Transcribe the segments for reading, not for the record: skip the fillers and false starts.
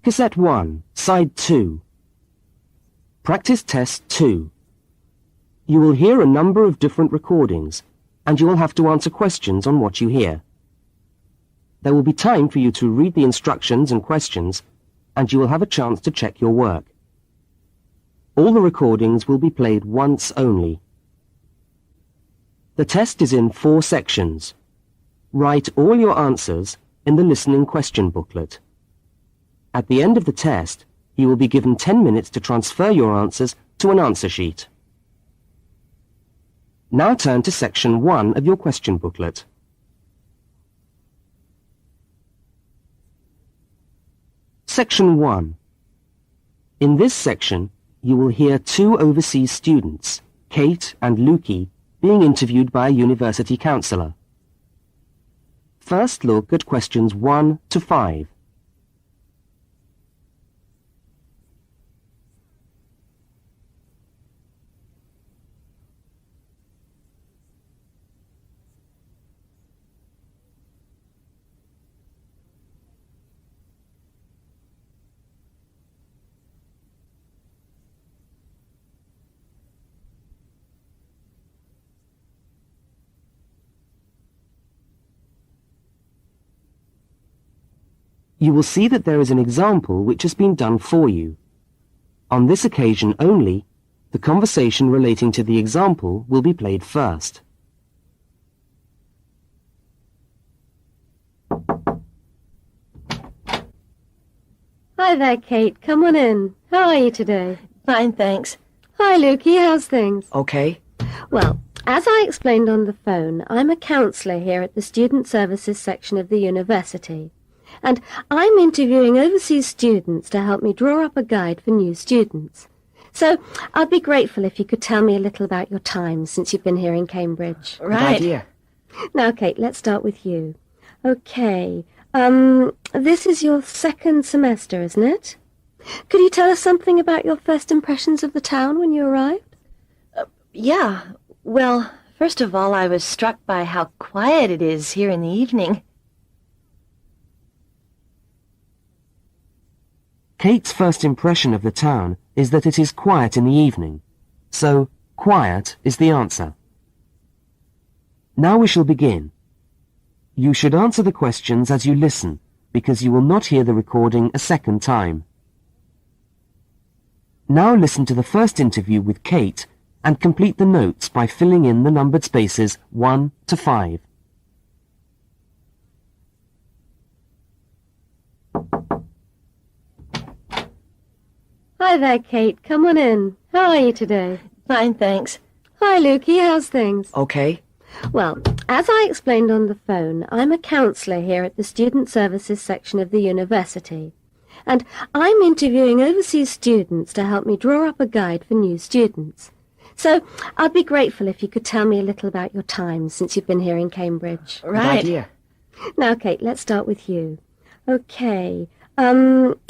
Cassette 1, Side 2. Practice Test 2. You will hear a number of different recordings, and you will have to answer questions on what you hear. There will be time for you to read the instructions and questions, and you will have a chance to check your work. All the recordings will be played once only. The test is in 4 sections. Write all your answers in the listening question booklet. At the end of the test, you will be given 10 minutes to transfer your answers to an answer sheet. Now turn to section 1 of your question booklet. Section 1. In this section, you will hear 2 overseas students, Kate and Lukey, being interviewed by a university counsellor. First look at questions 1 to 5. You will see that there is an example which has been done for you. On this occasion only, the conversation relating to the example will be played first. Hi there, Kate. Come on in. How are you today? Fine, thanks. Hi, Lukey. How's things? Okay. Well, as I explained on the phone, I'm a counsellor here at the Student Services section of the university. And I'm interviewing overseas students to help me draw up a guide for new students. So I'd be grateful if you could tell me a little about your time since you've been here in Cambridge. Right. Good idea. Now, Kate, let's start with you. Okay, this is your 2nd semester, isn't it? Could you tell us something about your first impressions of the town when you arrived? Yeah. Well, first of all, I was struck by how quiet it is here in the evening. Kate's first impression of the town is that it is quiet in the evening, so quiet is the answer. Now we shall begin. You should answer the questions as you listen, because you will not hear the recording a second time. Now listen to the first interview with Kate and complete the notes by filling in the numbered spaces 1 to 5. Hi there, Kate. Come on in. How are you today? Fine, thanks. Hi, Lukey. How's things? Okay. Well, as I explained on the phone, I'm a counsellor here at the Student Services section of the university. And I'm interviewing overseas students to help me draw up a guide for new students. So I'd be grateful if you could tell me a little about your time since you've been here in Cambridge. Right. Good idea. Now, Kate, let's start with you. Okay,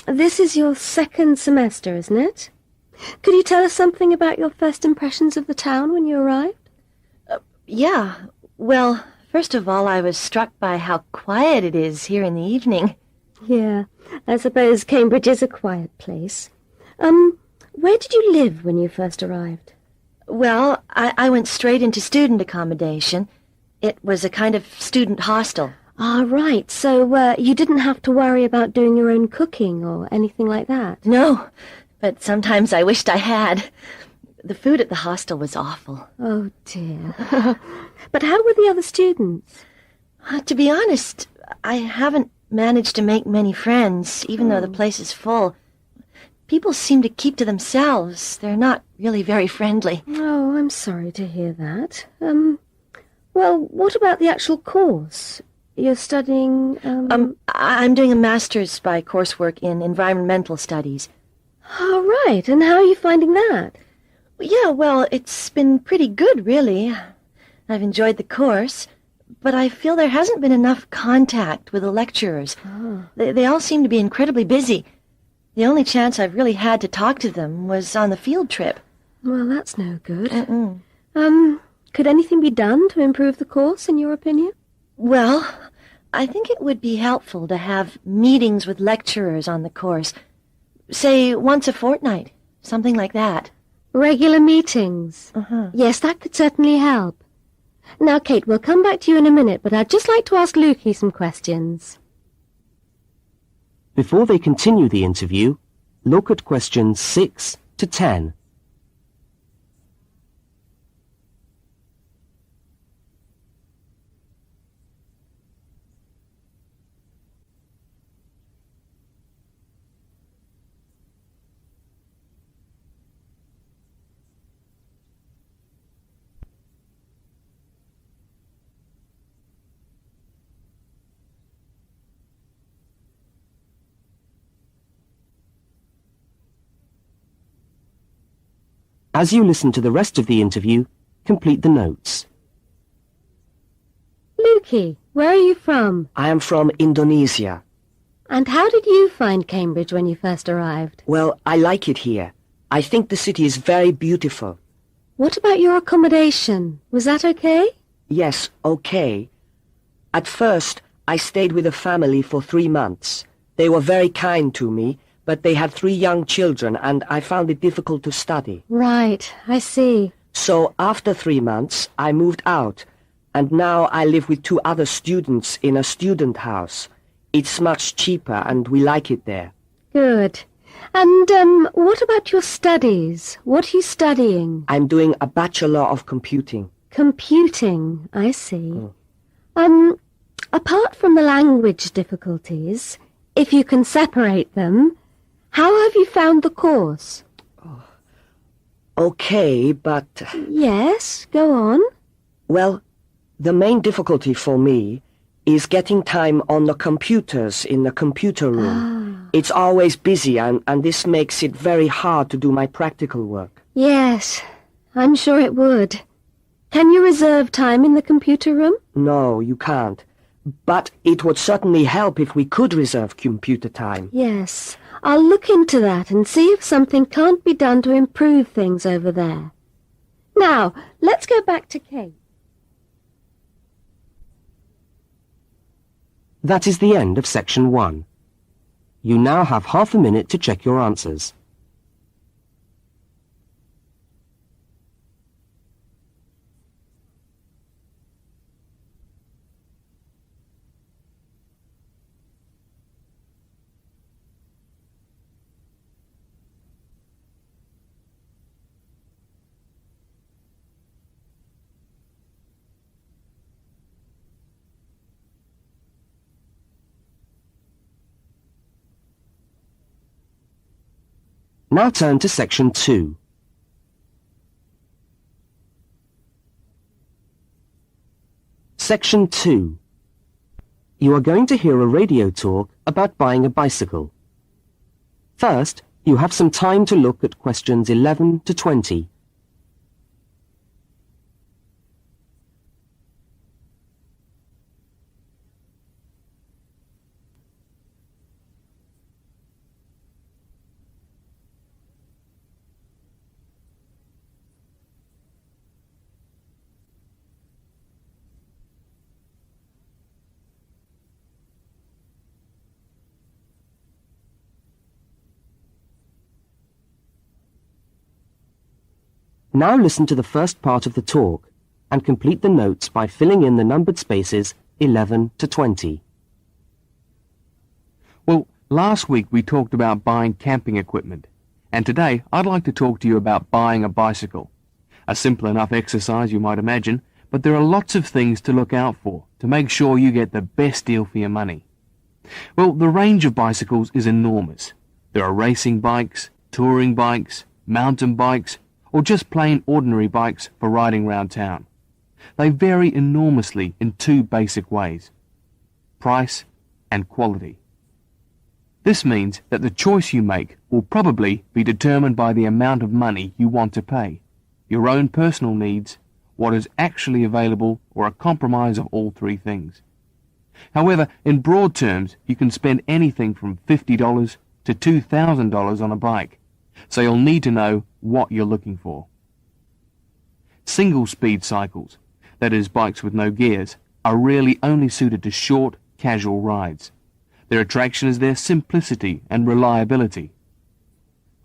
this is your 2nd semester, isn't it? Could you tell us something about your first impressions of the town when you arrived? Yeah. Well, first of all, I was struck by how quiet it is here in the evening. Yeah, I suppose Cambridge is a quiet place. Where did you live when you first arrived? Well, I went straight into student accommodation. It was a kind of student hostel. Ah, right. So, you didn't have to worry about doing your own cooking or anything like that? No, but sometimes I wished I had. The food at the hostel was awful. Oh, dear. But how were the other students? To be honest, I haven't managed to make many friends, even though the place is full. People seem to keep to themselves. They're not really very friendly. Oh, I'm sorry to hear that. Well, what about the actual course? You're studying, I'm doing a master's by coursework in environmental studies. Oh, right. And how are you finding that? Yeah, well, it's been pretty good, really. I've enjoyed the course, but I feel there hasn't been enough contact with the lecturers. Oh. They all seem to be incredibly busy. The only chance I've really had to talk to them was on the field trip. Well, that's no good. Could anything be done to improve the course, in your opinion? Well, I think it would be helpful to have meetings with lecturers on the course Say once a fortnight, something like that. Regular meetings. Yes, that could certainly help. Now, Kate, we'll come back to you in a minute, but I'd just like to ask Lukey some questions. Before they continue the interview, look at questions 6 to 10. As you listen to the rest of the interview, complete the notes. Lukey, where are you from? I am from Indonesia. And how did you find Cambridge when you first arrived? Well, I like it here. I think the city is very beautiful. What about your accommodation? Was that okay? Yes, okay. At first, I stayed with a family for 3 months. They were very kind to me, but they had 3 young children and I found it difficult to study. Right, I see. So after 3 months, I moved out, and now I live with 2 other students in a student house. It's much cheaper and we like it there. Good. And, what about your studies? What are you studying? I'm doing a Bachelor of Computing. Computing, I see. Apart from the language difficulties, if you can separate them, how have you found the course? Okay, but... Yes, go on. Well, the main difficulty for me is getting time on the computers in the computer room. It's always busy and this makes it very hard to do my practical work. Yes, I'm sure it would. Can you reserve time in the computer room? No, you can't. But it would certainly help if we could reserve computer time. Yes, I'll look into that and see if something can't be done to improve things over there. Now, let's go back to Kate. That is the end of section 1. You now have half a minute to check your answers. Now turn to section 2. Section 2. You are going to hear a radio talk about buying a bicycle. First, you have some time to look at questions 11 to 20. Now listen to the first part of the talk and complete the notes by filling in the numbered spaces 11 to 20. Well, last week we talked about buying camping equipment, and today I'd like to talk to you about buying a bicycle. A simple enough exercise, you might imagine, but there are lots of things to look out for to make sure you get the best deal for your money. Well, the range of bicycles is enormous. There are racing bikes, touring bikes, mountain bikes, or just plain ordinary bikes for riding round town. They vary enormously in 2 basic ways: price and quality. This means that the choice you make will probably be determined by the amount of money you want to pay, your own personal needs, what is actually available, or a compromise of all 3 things. However, in broad terms, you can spend anything from $50 to $2,000 on a bike, so you'll need to know what you're looking for. Single-speed cycles, that is bikes with no gears, are really only suited to short, casual rides. Their attraction is their simplicity and reliability.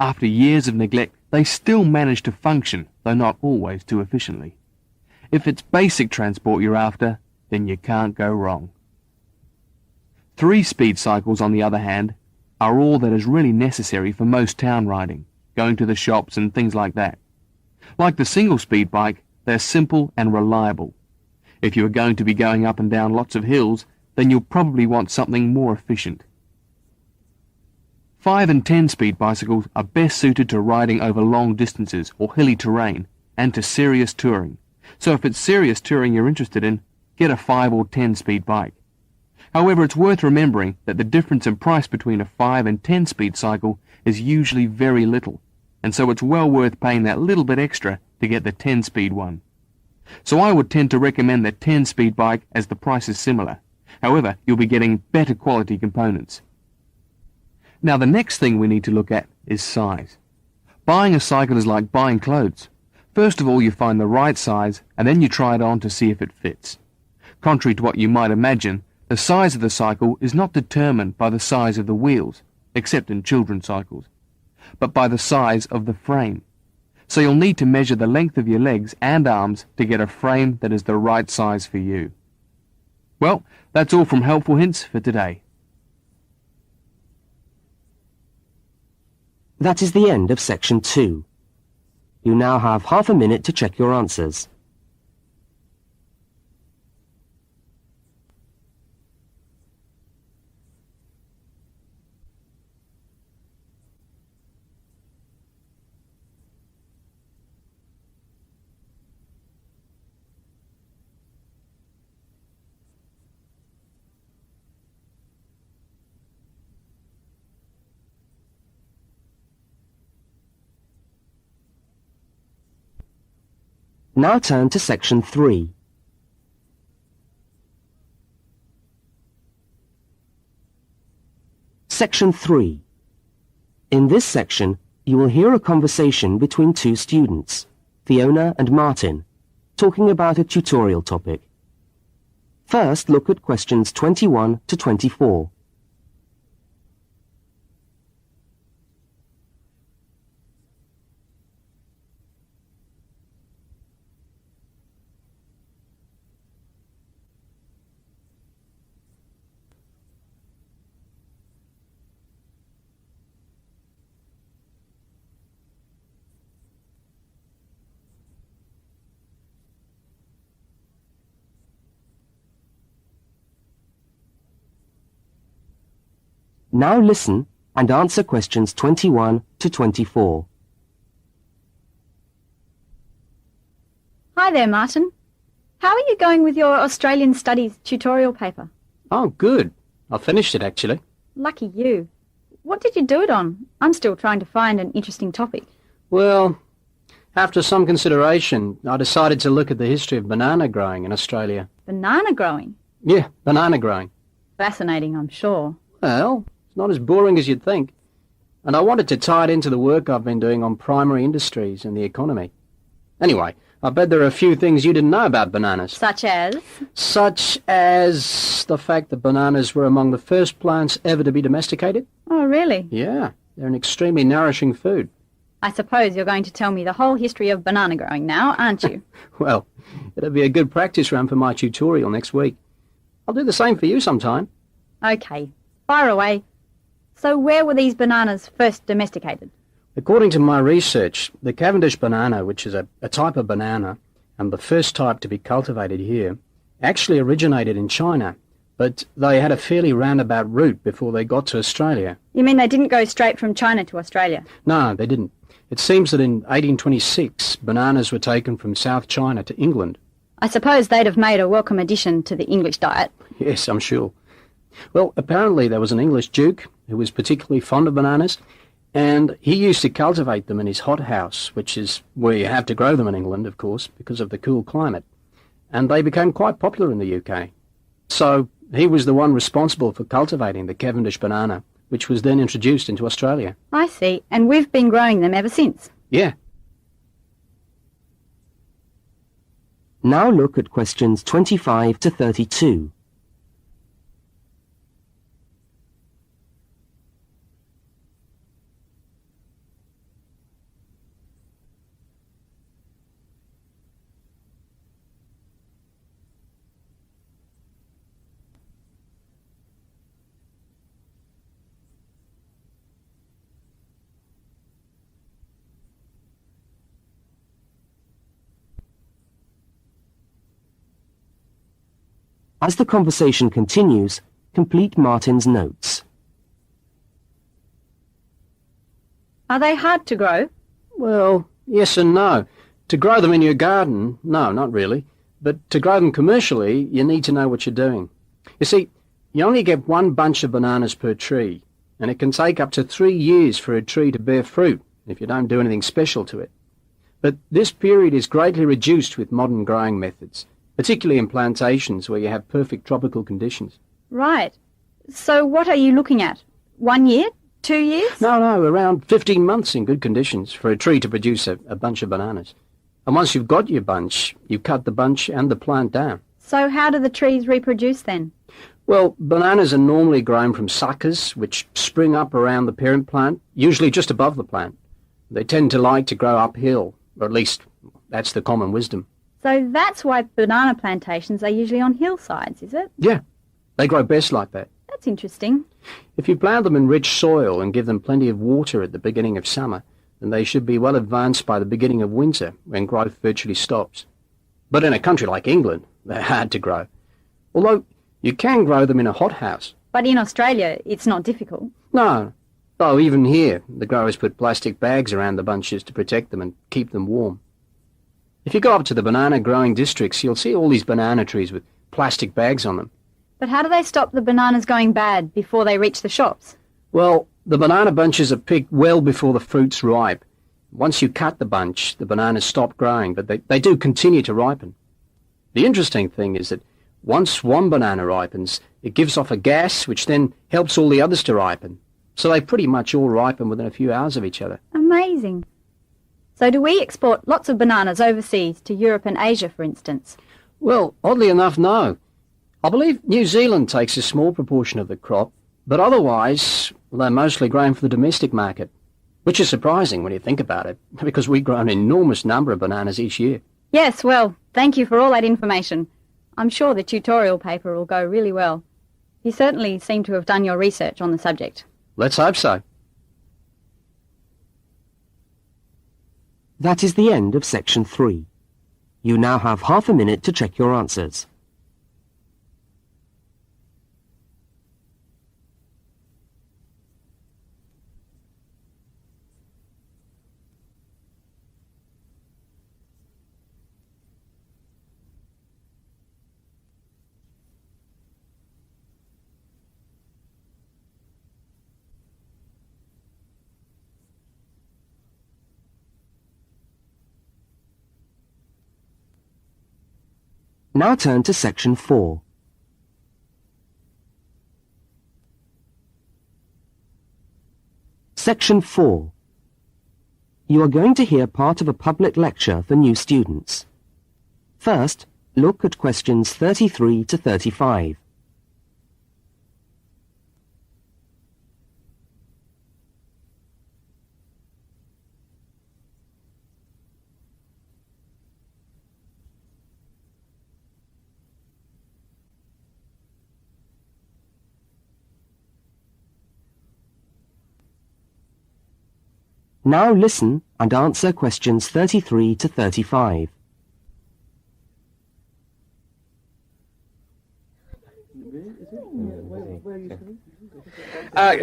After years of neglect, they still manage to function, though not always too efficiently. If it's basic transport you're after, then you can't go wrong. 3-speed cycles, on the other hand, are all that is really necessary for most town riding, going to the shops and things like that. Like the single-speed bike, they're simple and reliable. If you are going to be going up and down lots of hills, then you'll probably want something more efficient. 5 and 10-speed bicycles are best suited to riding over long distances or hilly terrain and to serious touring. So if it's serious touring you're interested in, get a 5 or 10-speed bike. However, it's worth remembering that the difference in price between a 5 and 10-speed cycle is usually very little, and so it's well worth paying that little bit extra to get the 10-speed one. So I would tend to recommend the 10-speed bike as the price is similar. However, you'll be getting better quality components. Now the next thing we need to look at is size. Buying a cycle is like buying clothes. First of all, you find the right size, and then you try it on to see if it fits. Contrary to what you might imagine, the size of the cycle is not determined by the size of the wheels, except in children's cycles, but by the size of the frame. So you'll need to measure the length of your legs and arms to get a frame that is the right size for you. Well, that's all from Helpful Hints for today. That is the end of section 2. You now have half a minute to check your answers. Now turn to section 3. Section 3. In this section, you will hear a conversation between two students, Fiona and Martin, talking about a tutorial topic. First, look at questions 21 to 24. Now listen and answer questions 21 to 24. Hi there, Martin. How are you going with your Australian Studies tutorial paper? Oh, good. I finished it, actually. Lucky you. What did you do it on? I'm still trying to find an interesting topic. Well, after some consideration, I decided to look at the history of banana growing in Australia. Banana growing? Yeah, banana growing. Fascinating, I'm sure. Well, it's not as boring as you'd think. And I wanted to tie it into the work I've been doing on primary industries and the economy. Anyway, I bet there are a few things you didn't know about bananas. Such as? Such as the fact that bananas were among the first plants ever to be domesticated. Oh, really? Yeah, they're an extremely nourishing food. I suppose you're going to tell me the whole history of banana growing now, aren't you? Well, it'll be a good practice run for my tutorial next week. I'll do the same for you sometime. Okay, fire away. So where were these bananas first domesticated? According to my research, the Cavendish banana, which is a type of banana, and the first type to be cultivated here, actually originated in China, but they had a fairly roundabout route before they got to Australia. You mean they didn't go straight from China to Australia? No, they didn't. It seems that in 1826, bananas were taken from South China to England. I suppose they'd have made a welcome addition to the English diet. Yes, I'm sure. Well, apparently there was an English duke who was particularly fond of bananas, and he used to cultivate them in his hothouse, which is where you have to grow them in England, of course, because of the cool climate. And they became quite popular in the UK. So he was the one responsible for cultivating the Cavendish banana, which was then introduced into Australia. I see, and we've been growing them ever since. Yeah. Now look at questions 25 to 32. As the conversation continues, complete Martin's notes. Are they hard to grow? Well, yes and no. To grow them in your garden, no, not really. But to grow them commercially, you need to know what you're doing. You see, you only get one bunch of bananas per tree, and it can take up to 3 years for a tree to bear fruit if you don't do anything special to it. But this period is greatly reduced with modern growing methods, particularly in plantations where you have perfect tropical conditions. Right. So what are you looking at? 1 year? 2 years? No, around 15 months in good conditions for a tree to produce a bunch of bananas. And once you've got your bunch, you cut the bunch and the plant down. So how do the trees reproduce then? Well, bananas are normally grown from suckers, which spring up around the parent plant, usually just above the plant. They tend to like to grow uphill, or at least that's the common wisdom. So that's why banana plantations are usually on hillsides, is it? Yeah, they grow best like that. That's interesting. If you plant them in rich soil and give them plenty of water at the beginning of summer, then they should be well advanced by the beginning of winter, when growth virtually stops. But in a country like England, they're hard to grow. Although you can grow them in a hothouse. But in Australia, it's not difficult. No. Though even here, the growers put plastic bags around the bunches to protect them and keep them warm. If you go up to the banana growing districts, you'll see all these banana trees with plastic bags on them. But how do they stop the bananas going bad before they reach the shops? Well, the banana bunches are picked well before the fruit's ripe. Once you cut the bunch, the bananas stop growing, but they do continue to ripen. The interesting thing is that once one banana ripens, it gives off a gas which then helps all the others to ripen. So they pretty much all ripen within a few hours of each other. Amazing. So do we export lots of bananas overseas to Europe and Asia, for instance? Well, oddly enough, no. I believe New Zealand takes a small proportion of the crop, but otherwise they're mostly grown for the domestic market, which is surprising when you think about it, because we grow an enormous number of bananas each year. Yes, well, thank you for all that information. I'm sure the tutorial paper will go really well. You certainly seem to have done your research on the subject. Let's hope so. That is the end of section 3. You now have half a minute to check your answers. Now turn to section 4. Section 4. You are going to hear part of a public lecture for new students. First, look at questions 33 to 35. Now listen and answer questions 33 to 35.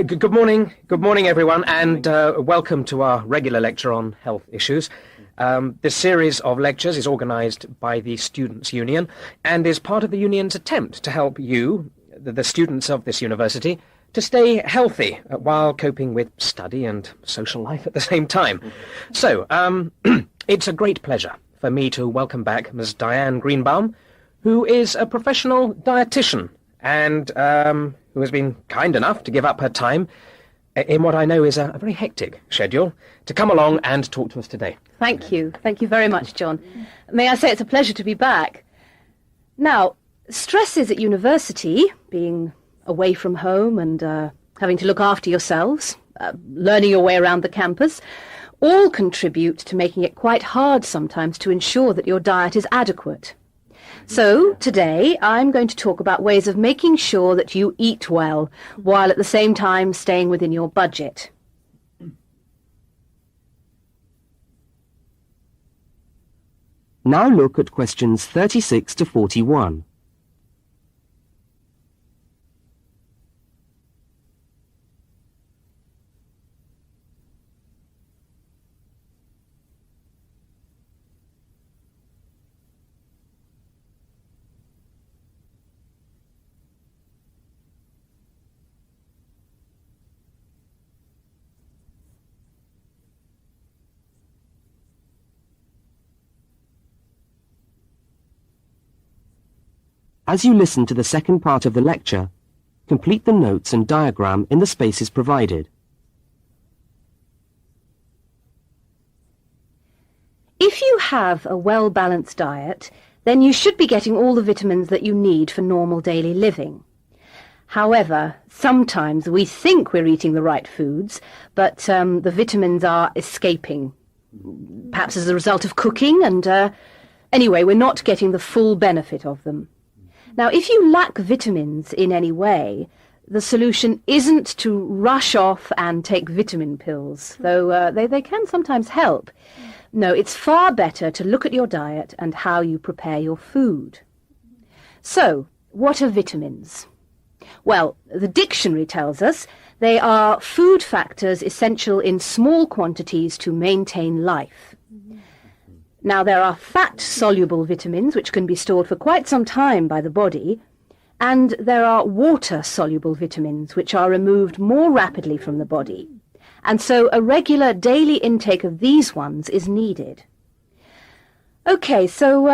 Good morning everyone, and welcome to our regular lecture on health issues. This series of lectures is organised by the Students' Union and is part of the Union's attempt to help you, the students of this university, to stay healthy while coping with study and social life at the same time. So, it's a great pleasure for me to welcome back Ms. Diane Greenbaum, who is a professional dietitian and who has been kind enough to give up her time in what I know is a very hectic schedule to come along and talk to us today. Thank you. Thank you very much, John. May I say it's a pleasure to be back. Now, stresses at university, being away from home and having to look after yourselves, learning your way around the campus, all contribute to making it quite hard sometimes to ensure that your diet is adequate. So, today, I'm going to talk about ways of making sure that you eat well, while at the same time staying within your budget. Now look at questions 36 to 41. As you listen to the second part of the lecture, complete the notes and diagram in the spaces provided. If you have a well-balanced diet, then you should be getting all the vitamins that you need for normal daily living. However, sometimes we think we're eating the right foods, but the vitamins are escaping, perhaps as a result of cooking, and anyway, we're not getting the full benefit of them. Now, if you lack vitamins in any way, the solution isn't to rush off and take vitamin pills, though they can sometimes help. No, it's far better to look at your diet and how you prepare your food. So, what are vitamins? Well, the dictionary tells us they are food factors essential in small quantities to maintain life. Now, there are fat-soluble vitamins which can be stored for quite some time by the body, and there are water-soluble vitamins which are removed more rapidly from the body. And so a regular daily intake of these ones is needed. Okay, so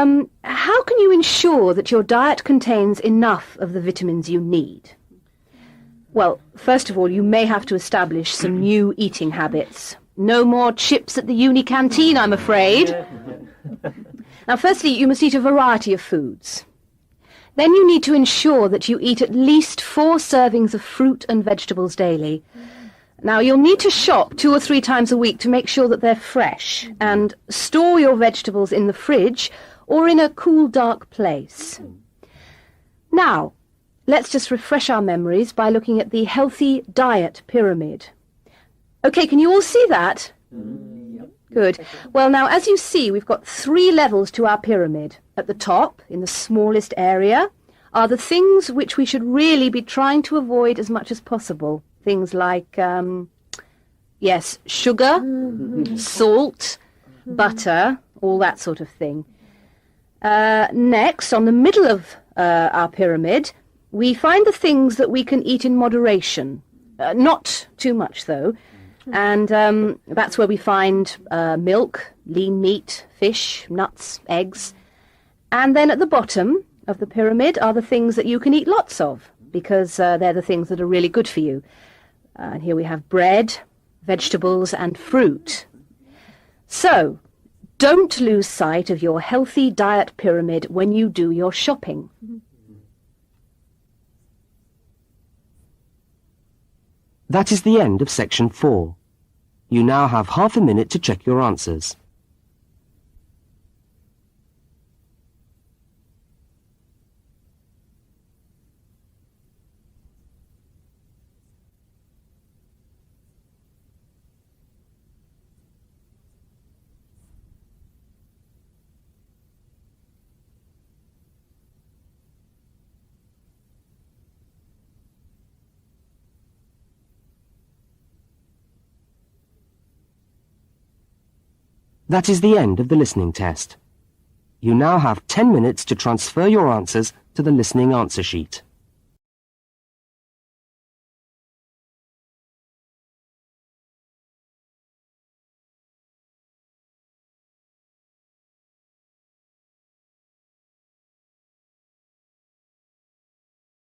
how can you ensure that your diet contains enough of the vitamins you need? Well, first of all, you may have to establish some new eating habits. No more chips at the uni canteen, I'm afraid. Now, firstly, you must eat a variety of foods. Then you need to ensure that you eat at least 4 servings of fruit and vegetables daily. Now, you'll need to shop 2 or 3 times a week to make sure that they're fresh, and store your vegetables in the fridge or in a cool, dark place. Now, let's just refresh our memories by looking at the healthy diet pyramid. Okay, can you all see that? Good. Well, now, as you see, we've got 3 levels to our pyramid. At the top, in the smallest area, are the things which we should really be trying to avoid as much as possible. Things like, yes, sugar, salt, butter, all that sort of thing. Next, on the middle of our pyramid, we find the things that we can eat in moderation. Not too much, though. And that's where we find milk, lean meat, fish, nuts, eggs. And then at the bottom of the pyramid are the things that you can eat lots of, because they're the things that are really good for you. And here we have bread, vegetables, and fruit. So, don't lose sight of your healthy diet pyramid when you do your shopping. That is the end of section 4. You now have half a minute to check your answers. That is the end of the listening test. You now have 10 minutes to transfer your answers to the listening answer sheet.